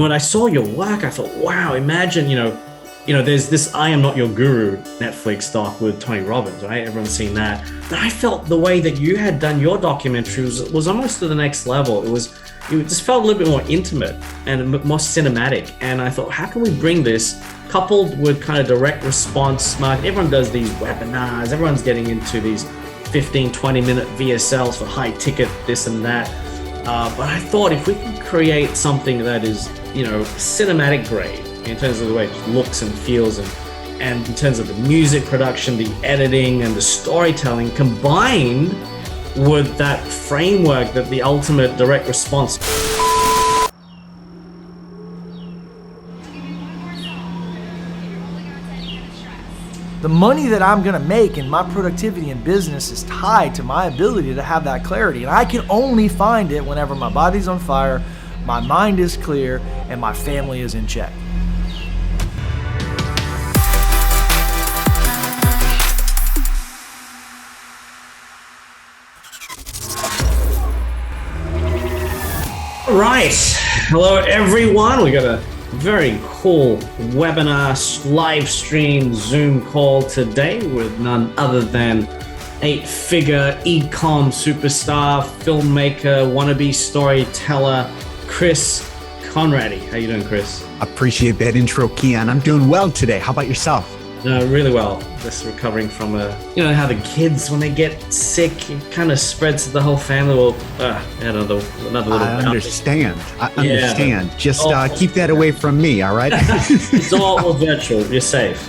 when I saw your work, I thought, wow, imagine, there's this I Am Not Your Guru Netflix doc with Tony Robbins, right? Everyone's seen that. But I felt the way that you had done your documentary was almost to the next level. It just felt a little bit more intimate and more cinematic. And I thought, how can we bring this coupled with kind of direct response market? Everyone does these webinars. Everyone's getting into these 15, 20-minute VSLs for high ticket, this and that. But I thought if we could create something that is, cinematic grade in terms of the way it looks and feels, and in terms of the music production, the editing, and the storytelling, combined with that framework that the ultimate direct response. The money that I'm gonna make and my productivity in business is tied to my ability to have that clarity. And I can only find it whenever my body's on fire, my mind is clear, and my family is in check. All right. Hello, everyone. We got a very cool webinar, live stream, Zoom call today with none other than 8-figure e-com superstar, filmmaker, wannabe storyteller, Chris Conradi. How you doing, Chris? Appreciate that intro, Keon. I'm doing well today. How about yourself? Really well. Just recovering from how the kids, when they get sick, it kind of spreads to the whole family. Well, another little. I understand. Just keep that away from me, all right? It's all virtual. You're safe.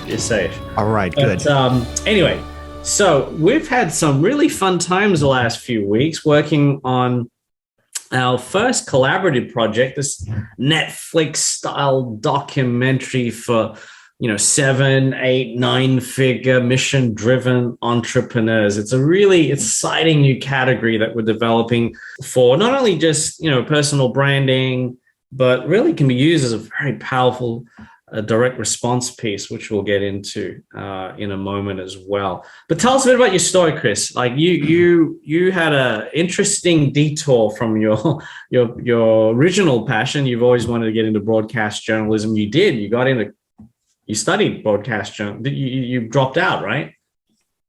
All right, good. But, anyway, so we've had some really fun times the last few weeks working on our first collaborative project, this Netflix-style documentary for 7, 8, 9-figure mission-driven entrepreneurs. It's a really exciting new category that we're developing for not only just, personal branding, but really can be used as a very powerful direct response piece, which we'll get into in a moment as well. But tell us a bit about your story, Chris. Like you had an interesting detour from your original passion. You've always wanted to get into broadcast journalism. You did. You studied broadcast journalism. You dropped out, right?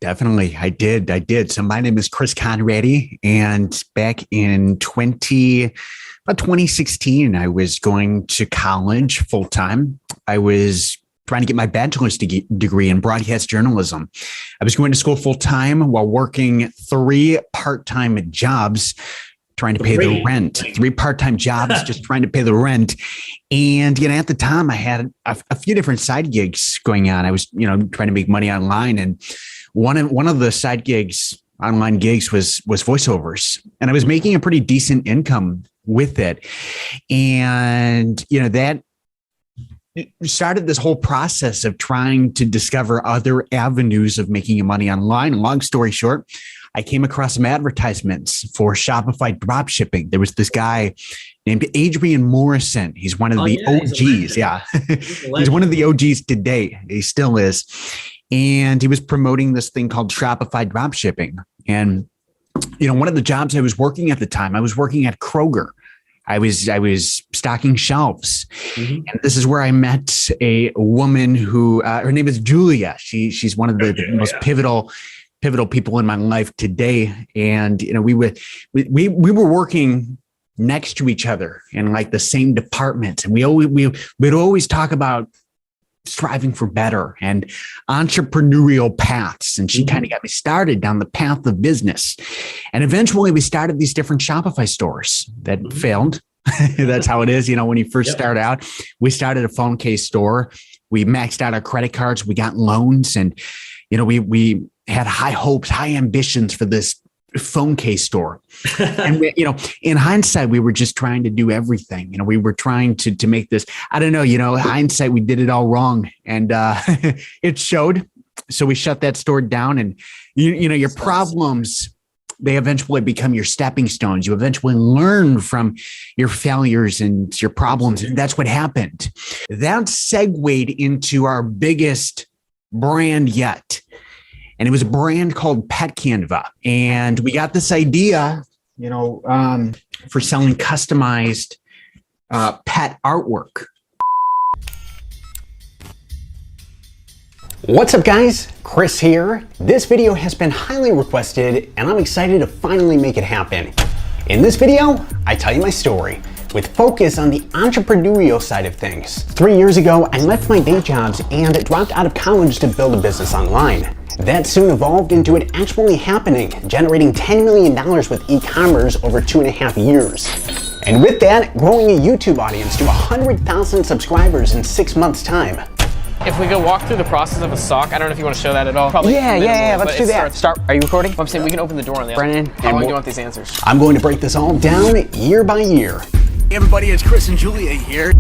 Definitely. I did. So my name is Chris Conradi, and back in 2016, I was going to college full-time. I was trying to get my bachelor's degree in broadcast journalism. I was going to school full-time while working 3 part-time jobs, trying to pay the rent, 3 part-time jobs, just trying to pay the rent. And, at the time I had a few different side gigs going on. I was, trying to make money online. And one of the side gigs, online gigs was voiceovers. And I was making a pretty decent income with it. And, that started this whole process of trying to discover other avenues of making money online. Long story short, I came across some advertisements for Shopify dropshipping. There was this guy named Adrian Morrison. He's one of the OGs. Yeah. He's one of the OGs today. He still is. And he was promoting this thing called Shopify dropshipping. And, one of the jobs I was working at the time, I was working at Kroger. I was stocking shelves. Mm-hmm. And this is where I met a woman who, her name is Julia. She's one of the most pivotal people in my life today. And, we were working next to each other in like the same department. And we'd always talk about striving for better and entrepreneurial paths. And she kind of got me started down the path of business. And eventually we started these different Shopify stores that failed. That's how it is. When you first start out, we started a phone case store. We maxed out our credit cards. We got loans, and, we had high hopes, high ambitions for this phone case store. And in hindsight, we were just trying to do everything. We were trying to make this, I don't know, hindsight, we did it all wrong, and it showed. So we shut that store down, and your problems, they eventually become your stepping stones. You eventually learn from your failures and your problems. And that's what happened. That segued into our biggest brand yet. And it was a brand called Pet Canva. And we got this idea, for selling customized pet artwork. What's up guys, Chris here. This video has been highly requested and I'm excited to finally make it happen. In this video, I tell you my story with focus on the entrepreneurial side of things. 3 years ago, I left my day jobs and dropped out of college to build a business online. That soon evolved into it actually happening, generating $10 million with e-commerce over 2.5 years. And with that, growing a YouTube audience to 100,000 subscribers in 6 months' time. If we go walk through the process of a sock, I don't know if you want to show that at all. Probably Yeah, let's do that. Start, are you recording? I'm saying we can open the door on the Brennan, How long do you want these answers? I'm going to break this all down year by year. Hey everybody, it's Chris and Julia here.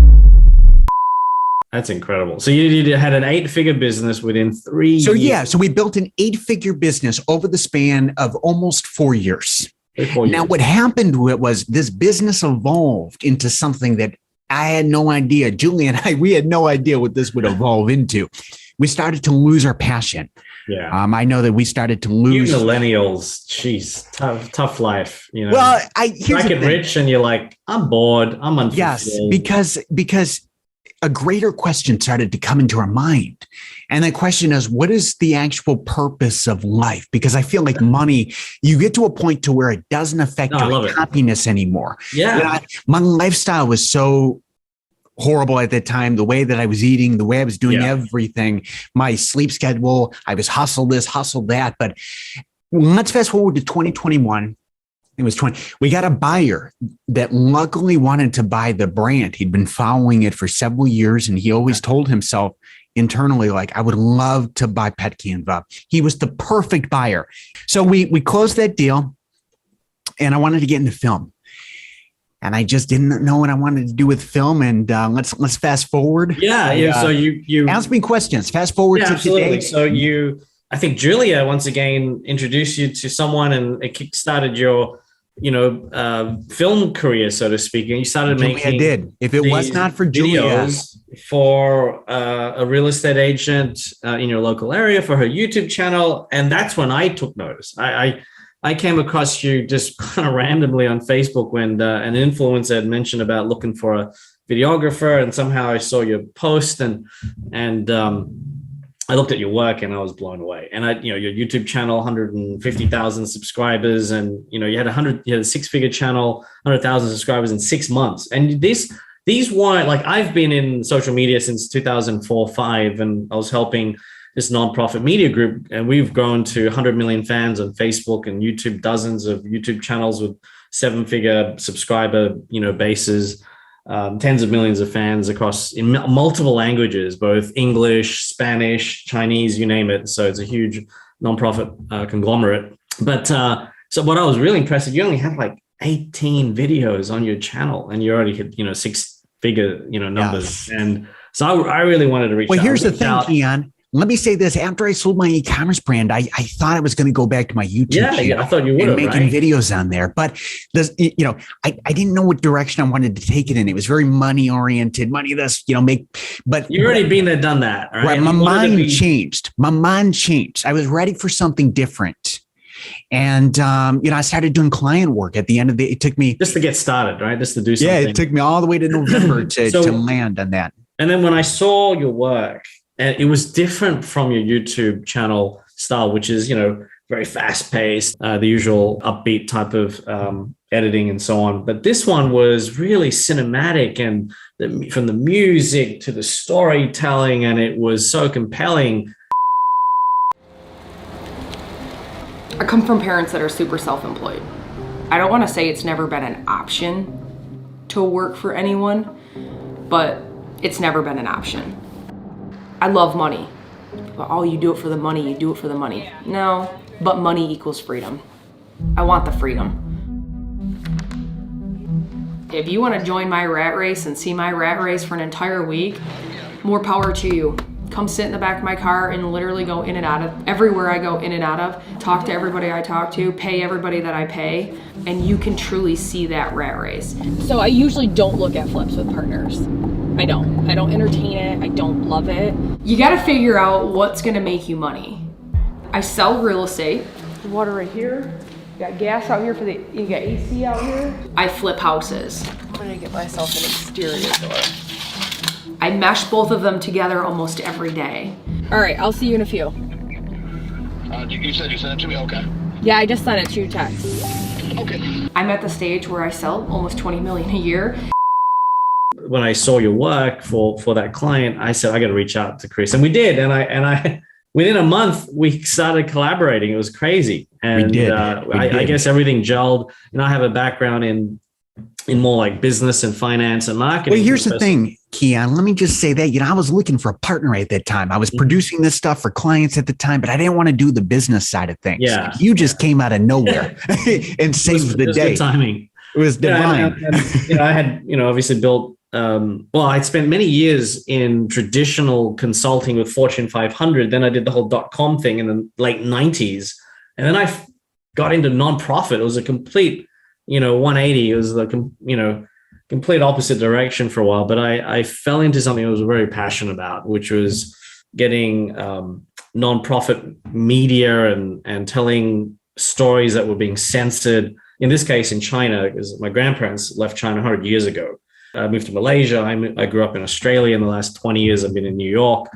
That's incredible. So you had an 8-figure business within 3 years. So yeah, so we built an 8-figure business over the span of almost 4 years. 4 years. Now what happened was this business evolved into something that I had no idea. Julie and we had no idea what this would evolve into. We started to lose our passion. Yeah. I know that we started to lose. You millennials, jeez, tough life. You know. Well, you get rich and you're like, I'm bored. I'm unfulfilled. Yes, because a greater question started to come into our mind. And that question is, what is the actual purpose of life? Because I feel like money, you get to a point to where it doesn't affect your happiness anymore. Yeah. You know, my lifestyle was so horrible at that time. The way that I was eating, the way I was doing everything, my sleep schedule, I was hustle this, hustle that. But let's fast forward to 2021. It was 20. We got a buyer that luckily wanted to buy the brand. He'd been following it for several years, and he always told himself internally, like, I would love to buy Pet Canva. He was the perfect buyer. So we closed that deal, and I wanted to get into film. And I just didn't know what I wanted to do with film. And let's fast forward. Yeah. So you ask me questions. Fast forward to absolutely. today. So I think Julia once again introduced you to someone, and it kickstarted your film career, so to speak. And you started making. I did. If it was not for Julia, for a real estate agent in your local area for her YouTube channel, and that's when I took notice. I came across you just kind of randomly on Facebook when an influencer had mentioned about looking for a videographer, and somehow I saw your post and I looked at your work and I was blown away. And your YouTube channel, 150,000 subscribers, and you had a 6-figure channel, 100,000 subscribers in 6 months. And these weren't like, I've been in social media since 2004-05, and I was helping this nonprofit media group, and we've grown to 100 million fans on Facebook and YouTube, dozens of YouTube channels with 7-figure subscriber bases. Tens of millions of fans across in multiple languages, both English, Spanish, Chinese, you name it. So it's a huge nonprofit conglomerate. But so what I was really impressed with, you only had like 18 videos on your channel, and you already hit 6-figure numbers. Yes. And so I really wanted to reach out. Well, here's the thing, Keon. Let me say this. After I sold my e-commerce brand, I thought I was going to go back to my YouTube channel. Yeah, I thought you would and making videos on there. But I didn't know what direction I wanted to take it in. It was very money oriented, money this, but you've already been there, done that. Right? My mind changed. My mind changed. I was ready for something different. And, I started doing client work at the end of it took me just to get started, right? Just to do something. Yeah, it took me all the way to November to land on that. And then when I saw your work, and it was different from your YouTube channel style, which is, very fast paced, the usual upbeat type of editing and so on. But this one was really cinematic, and from the music to the storytelling, and it was so compelling. I come from parents that are super self-employed. I don't want to say it's never been an option to work for anyone, but it's never been an option. I love money. But, you do it for the money, you do it for the money. No, but money equals freedom. I want the freedom. If you want to join my rat race and see my rat race for an entire week, more power to you. Come sit in the back of my car and literally go in and out of everywhere I go in and out of, talk to everybody I talk to, pay everybody that I pay, and you can truly see that rat race. So I usually don't look at flips with partners. I don't entertain it. I don't love it. You got to figure out what's going to make you money. I sell real estate. Water right here. You got gas out here you got AC out here. I flip houses. I'm gonna get myself an exterior door. I mesh both of them together almost every day. All right, I'll see you in a few. You said you sent it to me? Okay. Yeah, I just sent it to you text. Okay. I'm at the stage where I sell almost 20 million a year. When I saw your work for that client, I said, I got to reach out to Chris. And we did. And I within a month, we started collaborating. It was crazy. And We did. I guess everything gelled. And I have a background in more like business and finance and marketing. Well, here's the thing, Keon. Let me just say that, I was looking for a partner at that time. I was producing this stuff for clients at the time, but I didn't want to do the business side of things. Yeah. You just came out of nowhere and saved the day. Good timing. It was divine. And I had, obviously built, I'd spent many years in traditional consulting with Fortune 500. Then I did the whole .com thing in the late 90s. And then I got into nonprofit. It was a complete, 180. It was the, complete opposite direction for a while. But I fell into something I was very passionate about, which was getting nonprofit media and telling stories that were being censored. In this case, in China, because my grandparents left China 100 years ago. I moved to Malaysia. I grew up in Australia. In the last 20 years, I've been in New York.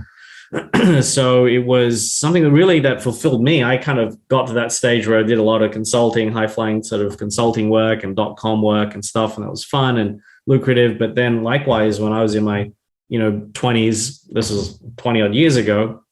So it was something that fulfilled me. I kind of got to that stage where I did a lot of consulting, high-flying sort of consulting work and .com work and stuff, and that was fun and lucrative. But then likewise, when I was in my 20s, this is 20 odd years ago,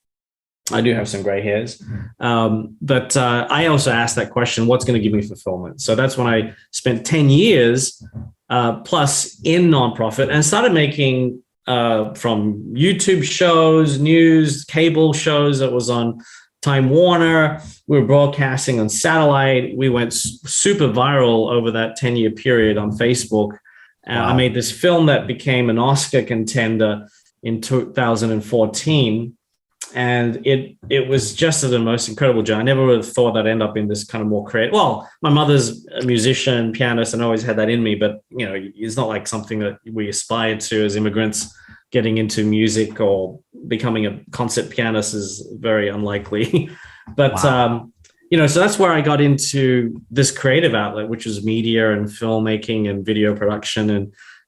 I do have some gray hairs. But I also asked that question, what's going to give me fulfillment? So that's when I spent 10 years plus in nonprofit and started making from YouTube shows, news, cable shows that was on Time Warner. We were broadcasting on satellite. We went super viral over that 10-year period on Facebook. Wow. I made this film that became an Oscar contender in 2014. And it was just the most incredible journey. I never would have thought I'd end up in this kind of more creative. Well, my mother's a musician, pianist, and I always had that in me. But, it's not like something that we aspired to as immigrants. Getting into music or becoming a concert pianist is very unlikely. But, Wow. So that's where I got into this creative outlet, which was media and filmmaking and video production,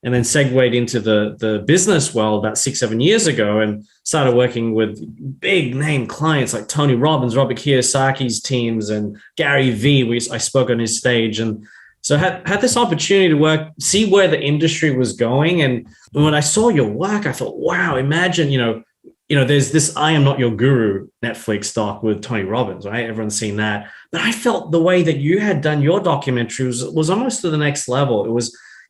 and then segued into the business world about 6-7 years ago and started working with big name clients like Tony Robbins, Robert Kiyosaki's teams, and Gary Vee. I spoke on his stage. And so had this opportunity to see where the industry was going. And when I saw your work, I thought, wow, imagine, there's this I Am Not Your Guru Netflix doc with Tony Robbins, right? Everyone's seen that. But I felt the way that you had done your documentary was almost to the next level.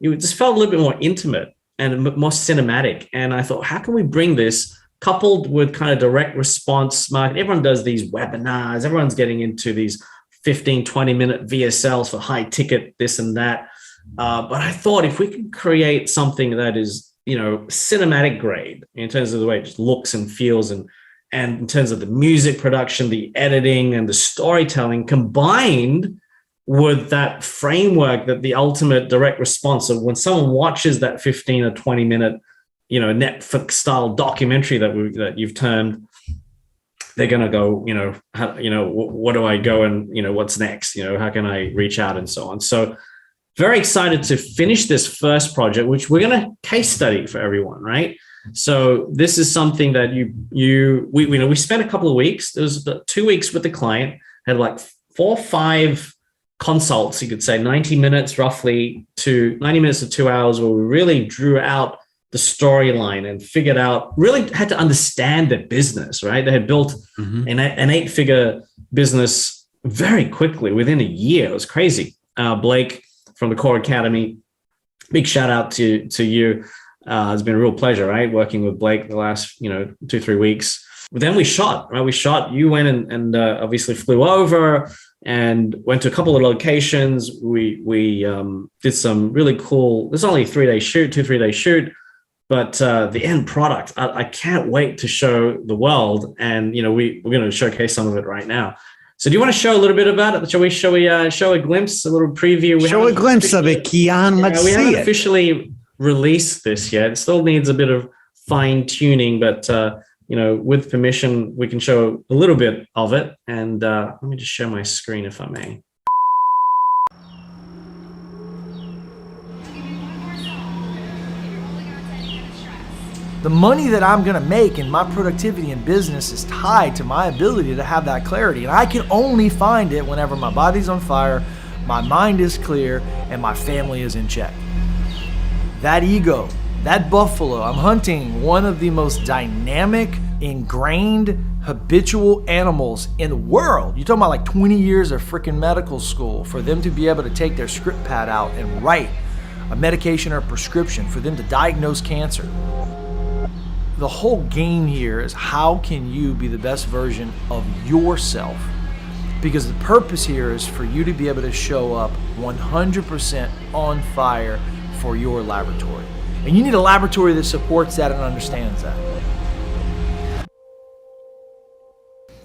It just felt a little bit more intimate and more cinematic. And I thought, how can we bring this coupled with kind of direct response marketing? Everyone does these webinars. Everyone's getting into these 15, 20-minute VSLs for high ticket, this and that. But I thought if we could create something that is, cinematic grade in terms of the way it just looks and feels and in terms of the music production, the editing and the storytelling combined with that framework, that the ultimate direct response of when someone watches that 15 or 20 minute, Netflix style documentary that you've termed, they're going to go, what do I go and, what's next? How can I reach out and so on? So very excited to finish this first project, which we're going to case study for everyone, right? So this is something that we spent a couple of weeks. There was about 2 weeks with the client, had like 4 or 5 consults, you could say 90 minutes roughly to 90 minutes to 2 hours, where we really drew out the storyline and figured out, really had to understand their business, right? They had built an 8-figure business very quickly within a year. It was crazy. Blake from the Core Academy, big shout out to you. It's been a real pleasure, right? Working with Blake the last, 2-3 weeks. But then we shot, right? You went and obviously flew over and went to a couple of locations. We did some really cool, there's only a 2-3 day shoot, but the end product, I can't wait to show the world. And, we're going to showcase some of it right now. So do you want to show a little bit about it? Shall we show a glimpse, a little preview? Show a glimpse of it, Keon. Let's see it. We haven't officially released this yet. It still needs a bit of fine tuning, but with permission, we can show a little bit of it. And let me just share my screen if I may. The money that I'm going to make and my productivity in business is tied to my ability to have that clarity. And I can only find it whenever my body's on fire, my mind is clear, and my family is in check. That ego, that buffalo, I'm hunting one of the most dynamic, ingrained, habitual animals in the world. You're talking about like 20 years of freaking medical school for them to be able to take their script pad out and write a medication or a prescription for them to diagnose cancer. The whole game here is how can you be the best version of yourself? Because the purpose here is for you to be able to show up 100% on fire for your laboratory. And you need a laboratory that supports that and understands that.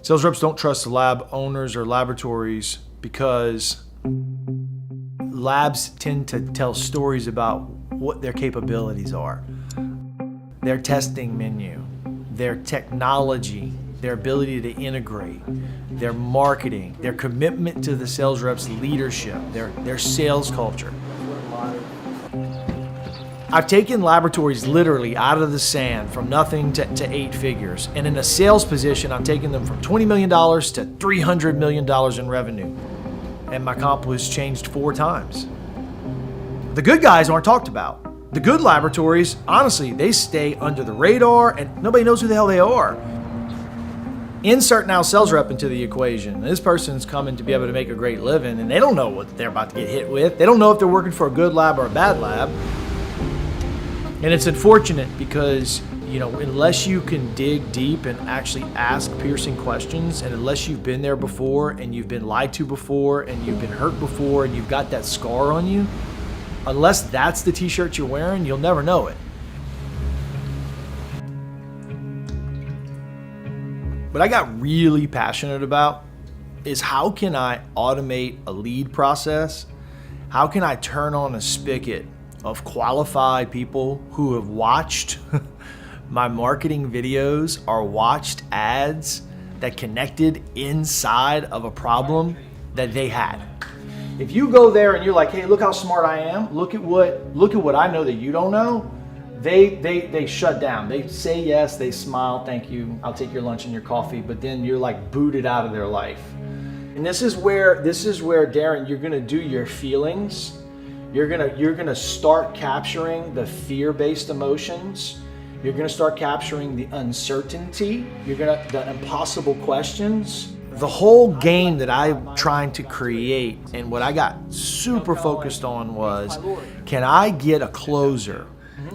Sales reps don't trust the lab owners or laboratories because labs tend to tell stories about what their capabilities are. Their testing menu, their technology, their ability to integrate, their marketing, their commitment to the sales reps' leadership, their sales culture. I've taken laboratories literally out of the sand from nothing to 8 figures. And in a sales position, I'm taking them from $20 million to $300 million in revenue. And my comp was changed 4 times. The good guys aren't talked about. The good laboratories, honestly, they stay under the radar and nobody knows who the hell they are. Insert now sales rep into the equation. This person's coming to be able to make a great living and they don't know what they're about to get hit with. They don't know if they're working for a good lab or a bad lab. And it's unfortunate because, unless you can dig deep and actually ask piercing questions, and unless you've been there before and you've been lied to before and you've been hurt before and you've got that scar on you, unless that's the t-shirt you're wearing, you'll never know it. What I got really passionate about is how can I automate a lead process? How can I turn on a spigot of qualified people who have watched my marketing videos or watched ads that connected inside of a problem that they had. If you go there and you're like, hey, look how smart I am, look at what I know that you don't know, they shut down. They say yes, they smile, thank you, I'll take your lunch and your coffee, but then you're like booted out of their life. And this is where Darren, you're gonna do your feelings. You're gonna start capturing the fear-based emotions. You're gonna start capturing the uncertainty. The impossible questions. The whole game that I'm trying to create and what I got super focused on was, can I get a closer,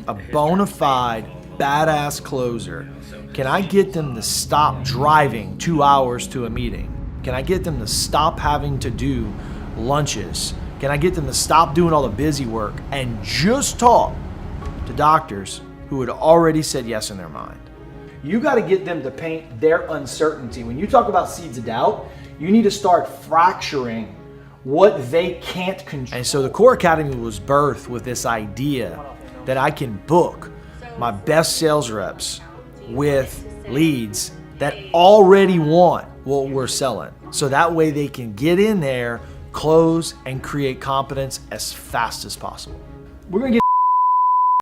a bona fide, badass closer? Can I get them to stop driving 2 hours to a meeting? Can I get them to stop having to do lunches? Can I get them to stop doing all the busy work and just talk to doctors who had already said yes in their mind? You got to get them to paint their uncertainty. When you talk about seeds of doubt, you need to start fracturing what they can't control. And so the Core Academy was birthed with this idea that I can book my best sales reps with leads that already want what we're selling. So that way they can get in there, close, and create competence as fast as possible. We're going to get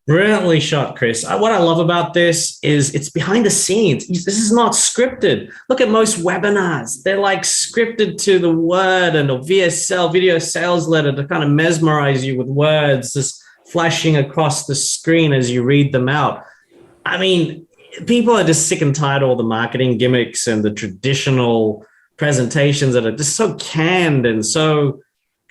Brilliantly shot, Chris. What I love about this is it's behind the scenes. This is not scripted. Look at most webinars. They're like scripted to the word, and a VSL, video sales letter, to kind of mesmerize you with words just flashing across the screen as you read them out. I mean, people are just sick and tired of all the marketing gimmicks and the traditional presentations that are just so canned and so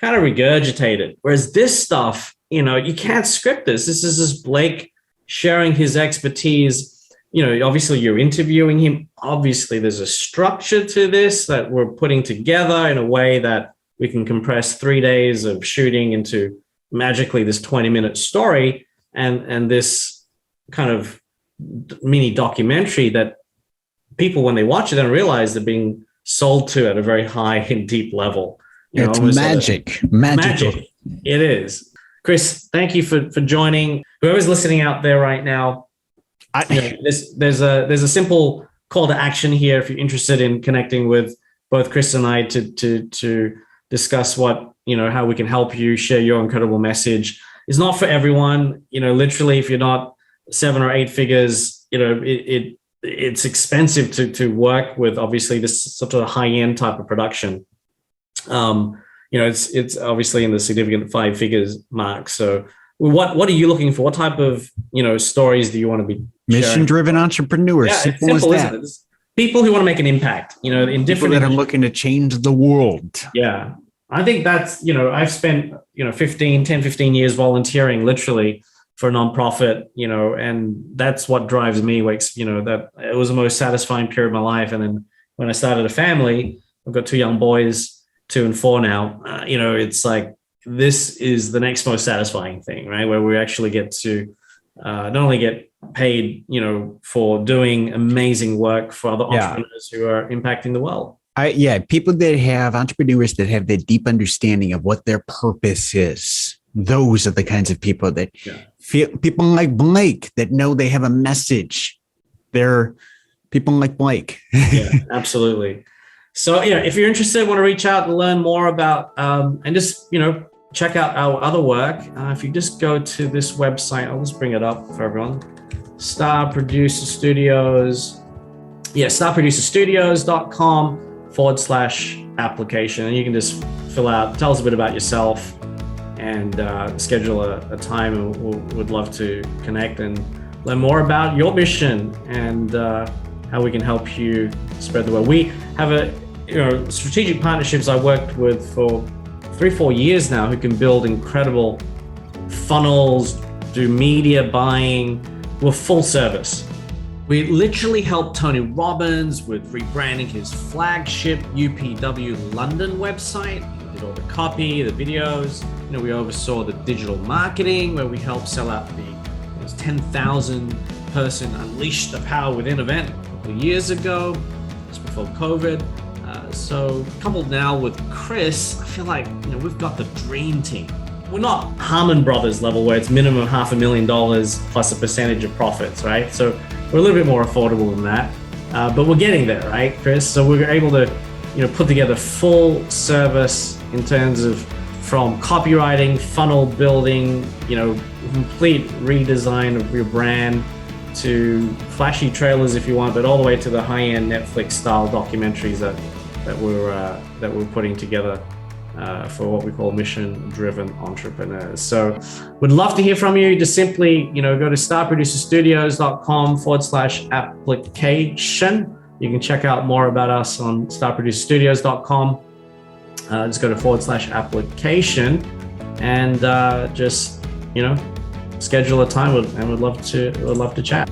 kind of regurgitated. Whereas this stuff, you can't script this. This is just Blake sharing his expertise. Obviously you're interviewing him. Obviously there's a structure to this that we're putting together in a way that we can compress 3 days of shooting into magically this 20-minute story and this kind of mini documentary that people, when they watch it, don't realize they're being sold to at a very high and deep level. It's magic. Magic. It is. Chris, thank you for joining. Whoever's listening out there right now, there's a simple call to action here if you're interested in connecting with both Chris and I to discuss how we can help you share your incredible message. It's not for everyone. Literally, if you're not 7 or 8 figures, it's expensive to work with, obviously, this sort of high-end type of production. It's obviously in the significant 5 figures mark. So what are you looking for? What type of, stories do you want to be sharing? Mission-driven entrepreneurs. Yeah, simple it's simple, as that. isn't it? People who want to make an impact, in People different that are looking to change the world. Yeah. I think that's, I've spent, 15 years volunteering literally for a nonprofit, and that's what drives me. That it was the most satisfying period of my life. And then when I started a family, I've got 2 young boys, 2 and 4 now. It's like, this is the next most satisfying thing, right? Where we actually get to not only get paid, for doing amazing work for other entrepreneurs who are impacting the world. People that have entrepreneurs that have that deep understanding of what their purpose is. Those are the kinds of people that feel, people like Blake that know they have a message. They're people like Blake. Yeah, absolutely. So, if you're interested, want to reach out and learn more about, and just, check out our other work. If you just go to this website, I'll just bring it up for everyone. starproducerstudios.com/application. And you can just fill out, tell us a bit about yourself, and schedule a time, and we'd love to connect and learn more about your mission and how we can help you spread the word. We have strategic partnerships I worked with for 3-4 years now, who can build incredible funnels, do media buying. We're full service. We literally helped Tony Robbins with rebranding his flagship UPW London website. We did all the copy, the videos. We oversaw the digital marketing, where we helped sell out the 10,000 person Unleash the Power Within event a couple of years ago, just before COVID. So coupled now with Chris, I feel like we've got the dream team. We're not Harmon Brothers level where it's minimum $500,000 plus a percentage of profits, right? So we're a little bit more affordable than that, but we're getting there, right, Chris? So we're able to, put together full service in terms of from copywriting, funnel building, complete redesign of your brand, to flashy trailers if you want, but all the way to the high-end Netflix-style documentaries that we're putting together for what we call mission-driven entrepreneurs. So we'd love to hear from you. Just simply, go to starproducerstudios.com/application. You can check out more about us on starproducerstudios.com. Just go to /application and just, schedule a time, and we'd love to chat.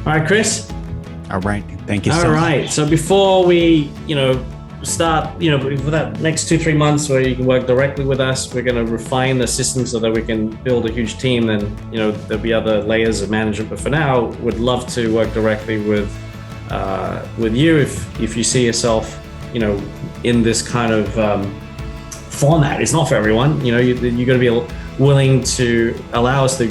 All right, Chris. All right. Thank you so much. All right. So before we, start, for that next 2-3 months where you can work directly with us, we're going to refine the system so that we can build a huge team. Then, there'll be other layers of management. But for now, we'd love to work directly with you if you see yourself, in this kind of format. It's not for everyone. You're going to be willing to allow us to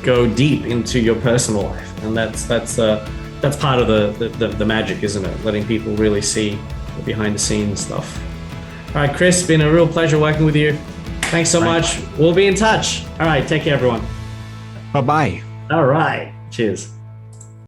go deep into your personal life, and that's part of the magic, isn't it? Letting people really see the behind the scenes stuff. All right, Chris, been a real pleasure working with you. Thanks so much. We'll be in touch. All right, take care, everyone. Bye-bye. All right, cheers.